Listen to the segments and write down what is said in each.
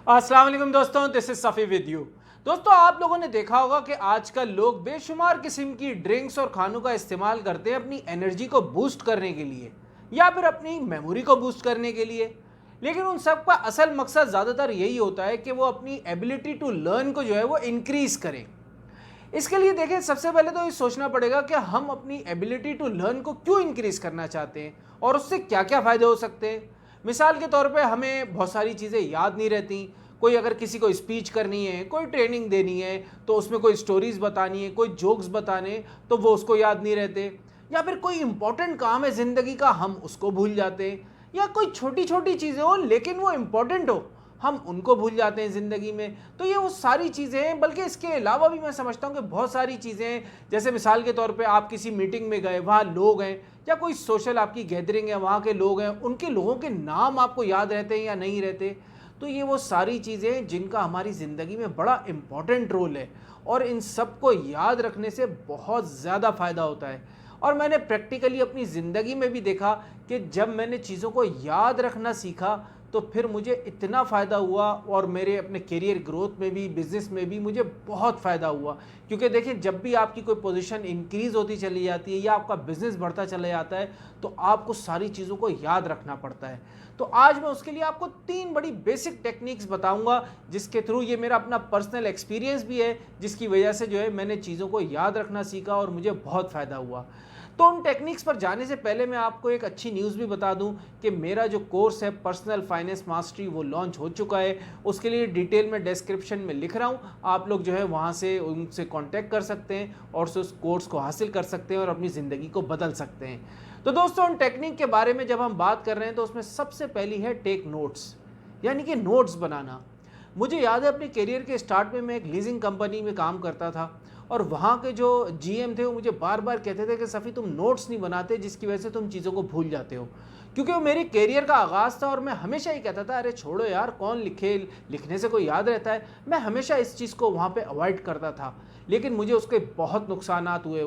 अस्सलाम वालेकुम दोस्तों, this is Safi with you. दोस्तों, आप लोगों ने देखा होगा कि आजकल लोग बेशुमार किस्म की ड्रिंक्स और खानों का इस्तेमाल करते हैं अपनी एनर्जी को बूस्ट करने के लिए या फिर अपनी मेमोरी को बूस्ट करने के लिए। लेकिन उन सब का असल मकसद ज़्यादातर यही होता है कि वो अपनी एबिलिटी टू लर्न को जो है वो इंक्रीज़ करें। इसके लिए देखें, सबसे पहले तो ये सोचना पड़ेगा कि हम अपनी एबिलिटी टू लर्न को क्यों इंक्रीज़ करना चाहते हैं और उससे क्या क्या फ़ायदे हो सकते हैं। मिसाल के तौर पे हमें बहुत सारी चीज़ें याद नहीं रहती। कोई अगर किसी को स्पीच करनी है, कोई ट्रेनिंग देनी है, तो उसमें कोई स्टोरीज़ बतानी है, कोई जोक्स बताने, तो वो उसको याद नहीं रहते। या फिर कोई इंपॉर्टेंट काम है ज़िंदगी का, हम उसको भूल जाते हैं। या कोई छोटी छोटी चीज़ें हो लेकिन वो इम्पॉर्टेंट हो, हम उनको भूल जाते हैं ज़िंदगी में। तो ये वो सारी चीज़ें हैं, बल्कि इसके अलावा भी मैं समझता हूँ कि बहुत सारी चीज़ें हैं। जैसे मिसाल के तौर पे आप किसी मीटिंग में गए, वहाँ लोग हैं, या कोई सोशल आपकी गैदरिंग है, वहाँ के लोग हैं, उनके लोगों के नाम आपको याद रहते हैं या नहीं रहते। तो ये वो सारी चीज़ें हैं जिनका हमारी ज़िंदगी में बड़ा इम्पॉर्टेंट रोल है और इन सब को याद रखने से बहुत ज़्यादा फ़ायदा होता है। और मैंने प्रैक्टिकली अपनी ज़िंदगी में भी देखा कि जब मैंने चीज़ों को याद रखना सीखा तो फिर मुझे इतना फ़ायदा हुआ और मेरे अपने करियर ग्रोथ में भी, बिज़नेस में भी मुझे बहुत फ़ायदा हुआ। क्योंकि देखिए, जब भी आपकी कोई पोजीशन इंक्रीज़ होती चली जाती है या आपका बिज़नेस बढ़ता चला जाता है, तो आपको सारी चीज़ों को याद रखना पड़ता है। तो आज मैं उसके लिए आपको 3 बड़ी बेसिक टेक्निक्स बताऊंगा, जिसके थ्रू, ये मेरा अपना पर्सनल एक्सपीरियंस भी है, जिसकी वजह से जो है मैंने चीज़ों को याद रखना सीखा और मुझे बहुत फ़ायदा हुआ। तो उन टेक्निक्स पर जाने से पहले मैं आपको एक अच्छी न्यूज़ भी बता दूं कि मेरा जो कोर्स है पर्सनल फाइनेंस मास्टरी, वो लॉन्च हो चुका है। उसके लिए डिटेल में डिस्क्रिप्शन में लिख रहा हूं, आप लोग जो है वहां से उनसे कांटेक्ट कर सकते हैं और उस कोर्स को हासिल कर सकते हैं और अपनी ज़िंदगी को बदल सकते हैं। तो दोस्तों, उन टेक्निक के बारे में जब हम बात कर रहे हैं तो उसमें सबसे पहली है टेक नोट्स, यानी कि नोट्स बनाना। मुझे याद है अपने करियर के स्टार्ट में मैं एक लीजिंग कंपनी में काम करता था और वहाँ के जो जीएम थे वो मुझे बार बार कहते थे कि सफ़ी, तुम नोट्स नहीं बनाते, जिसकी वजह से तुम चीज़ों को भूल जाते हो। क्योंकि वो मेरे करियर का आगाज़ था और मैं हमेशा ही कहता था, अरे छोड़ो यार, कौन लिखे, लिखने से कोई याद रहता है। मैं हमेशा इस चीज़ को वहाँ पे अवॉइड करता था, लेकिन मुझे उसके बहुत नुकसानात हुए।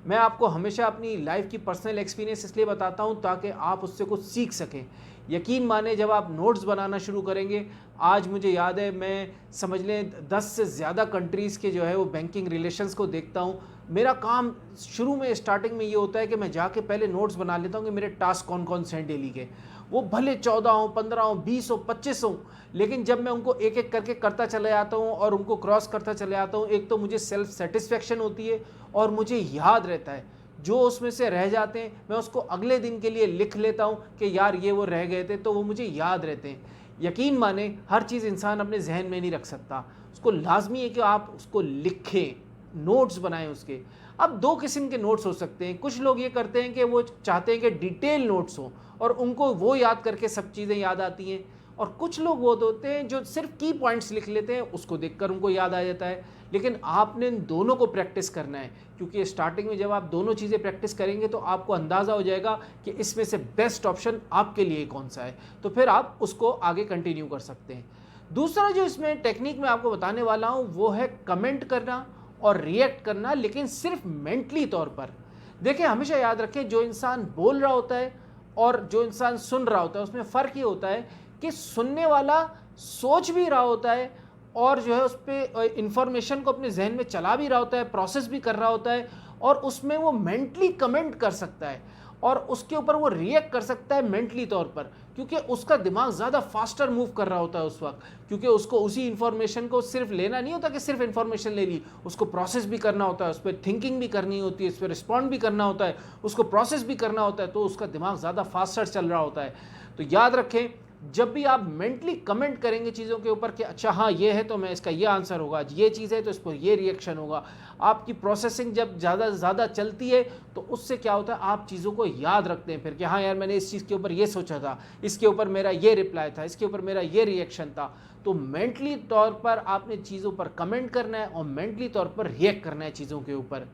मैं आपको हमेशा अपनी लाइफ की पर्सनल एक्सपीरियंस इसलिए बताता हूँ ताकि आप उससे कुछ सीख सकें। यकीन माने, जब आप नोट्स बनाना शुरू करेंगे, आज मुझे याद है, मैं समझ लें 10 से ज़्यादा कंट्रीज़ के जो है वो बैंकिंग रिलेशंस को देखता हूँ। मेरा काम शुरू में, स्टार्टिंग में ये होता है कि मैं जाके पहले नोट्स बना लेता हूँ कि मेरे टास्क कौन कौन से हैं डेली के। वो भले 14 हो, 15 हो, 20 हो, 25 हो, लेकिन जब मैं उनको एक एक करके करता चला जाता हूँ और उनको क्रॉस करता चले जाता हूँ, एक तो मुझे सेल्फ सेटिस्फेक्शन होती है और मुझे याद रहता है। जो उसमें से रह जाते हैं मैं उसको अगले दिन के लिए लिख लेता हूँ कि यार ये वो रह गए थे, तो वो मुझे याद रहते हैं। यकीन माने, हर चीज़ इंसान अपने जहन में नहीं रख सकता, उसको लाजमी है कि आप उसको लिखें, नोट्स बनाएं उसके। अब 2 किस्म के नोट्स हो सकते हैं। कुछ लोग ये करते हैं कि वो चाहते हैं कि डिटेल नोट्स हो और उनको वो याद करके सब चीज़ें याद आती हैं, और कुछ लोग वो होते हैं जो सिर्फ की पॉइंट्स लिख लेते हैं, उसको देखकर उनको याद आ जाता है। लेकिन आपने इन दोनों को प्रैक्टिस करना है, क्योंकि स्टार्टिंग में जब आप दोनों चीज़ें प्रैक्टिस करेंगे तो आपको अंदाज़ा हो जाएगा कि इसमें से बेस्ट ऑप्शन आपके लिए कौन सा है, तो फिर आप उसको आगे कंटिन्यू कर सकते हैं। दूसरा जो इसमें टेक्निक मैं आपको बताने वाला हूँ वो है कमेंट करना और रिएक्ट करना, लेकिन सिर्फ मेंटली तौर पर। देखिए, हमेशा याद रखें, जो इंसान बोल रहा होता है और जो इंसान सुन रहा होता है, उसमें फ़र्क ये होता है कि सुनने वाला सोच भी रहा होता है और जो है उस पर इंफॉर्मेशन को अपने जहन में चला भी रहा होता है, प्रोसेस भी कर रहा होता है, और उसमें वो मेंटली कमेंट कर सकता है और उसके ऊपर वो रिएक्ट कर सकता है मेंटली तौर पर, क्योंकि उसका दिमाग ज़्यादा फास्टर मूव कर रहा होता है उस वक्त। क्योंकि उसको उसी इंफॉर्मेशन को सिर्फ लेना नहीं होता कि सिर्फ इंफॉर्मेशन ले ली, उसको प्रोसेस भी करना होता है, उस पर थिंकिंग भी करनी होती है, उस पर रिस्पॉन्ड भी करना होता है, उसको प्रोसेस भी करना होता है, तो उसका दिमाग ज़्यादा फास्टर चल रहा होता है। तो याद रखें, जब भी आप मेंटली कमेंट करेंगे चीज़ों के ऊपर कि अच्छा हाँ ये है तो मैं इसका ये आंसर होगा, ये चीज़ है तो इस पर ये रिएक्शन होगा, आपकी प्रोसेसिंग जब ज़्यादा से ज़्यादा चलती है तो उससे क्या होता है, आप चीज़ों को याद रखते हैं फिर कि हाँ यार, मैंने इस चीज़ के ऊपर ये सोचा था, इसके ऊपर मेरा ये रिप्लाई था, इसके ऊपर मेरा ये रिएक्शन था। तो मेंटली तौर पर आपने चीज़ों पर कमेंट करना है और मेंटली तौर पर रिएक्ट करना है चीज़ों के ऊपर।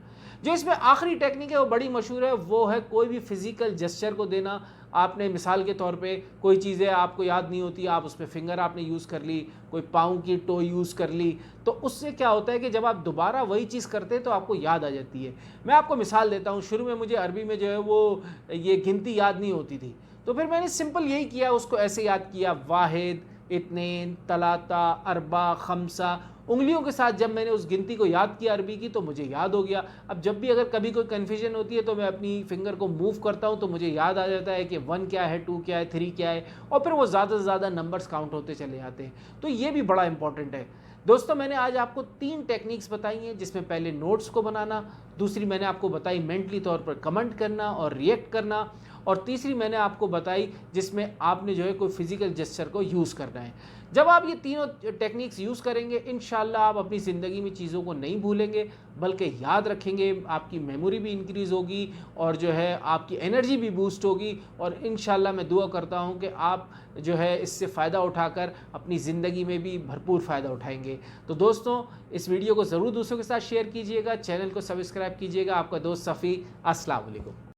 जो इसमें आखिरी टेक्निक है वो बड़ी मशहूर है, वो है कोई भी फिजिकल जेस्चर को देना। आपने मिसाल के तौर पे कोई चीज़ें आपको याद नहीं होती, आप उस पर फिंगर आपने यूज़ कर ली, कोई पाँव की टो यूज़ कर ली, तो उससे क्या होता है कि जब आप दोबारा वही चीज़ करते हैं तो आपको याद आ जाती है। मैं आपको मिसाल देता हूँ, शुरू में मुझे अरबी में जो है वो ये गिनती याद नहीं होती थी, तो फिर मैंने सिंपल यही किया, उसको ऐसे याद किया, वाहिद, इत्नेन, तलाता, अरबा, खमसा, उंगलियों के साथ जब मैंने उस गिनती को याद किया अरबी की तो मुझे याद हो गया। अब जब भी अगर कभी कोई कन्फ्यूजन होती है तो मैं अपनी फिंगर को मूव करता हूँ तो मुझे याद आ जाता है कि 1 क्या है, 2 क्या है, 3 क्या है, और फिर वो ज़्यादा से ज़्यादा नंबर्स काउंट होते चले जाते हैं। तो ये भी बड़ा इंपॉर्टेंट है। दोस्तों, मैंने आज आपको 3 टेक्निक्स बताई हैं, जिसमें पहले नोट्स को बनाना, दूसरी मैंने आपको बताई मेंटली तौर पर कमेंट करना और रिएक्ट करना, और तीसरी मैंने आपको बताई जिसमें आपने जो है कोई फिजिकल जेस्चर को यूज़ करना है। जब आप ये तीनों टेक्निक्स यूज़ करेंगे, इंशाल्लाह आप अपनी ज़िंदगी में चीज़ों को नहीं भूलेंगे बल्कि याद रखेंगे, आपकी मेमोरी भी इंक्रीज़ होगी और जो है आपकी एनर्जी भी बूस्ट होगी, और इंशाल्लाह मैं दुआ करता हूँ कि आप जो है इससे फ़ायदा उठाकर अपनी ज़िंदगी में भी भरपूर फ़ायदा उठाएंगे। तो दोस्तों, इस वीडियो को ज़रूर दूसरों के साथ शेयर कीजिएगा, चैनल को सब्सक्राइब कीजिएगा। आपका दोस्त सफ़ी, अस्सलाम वालेकुम।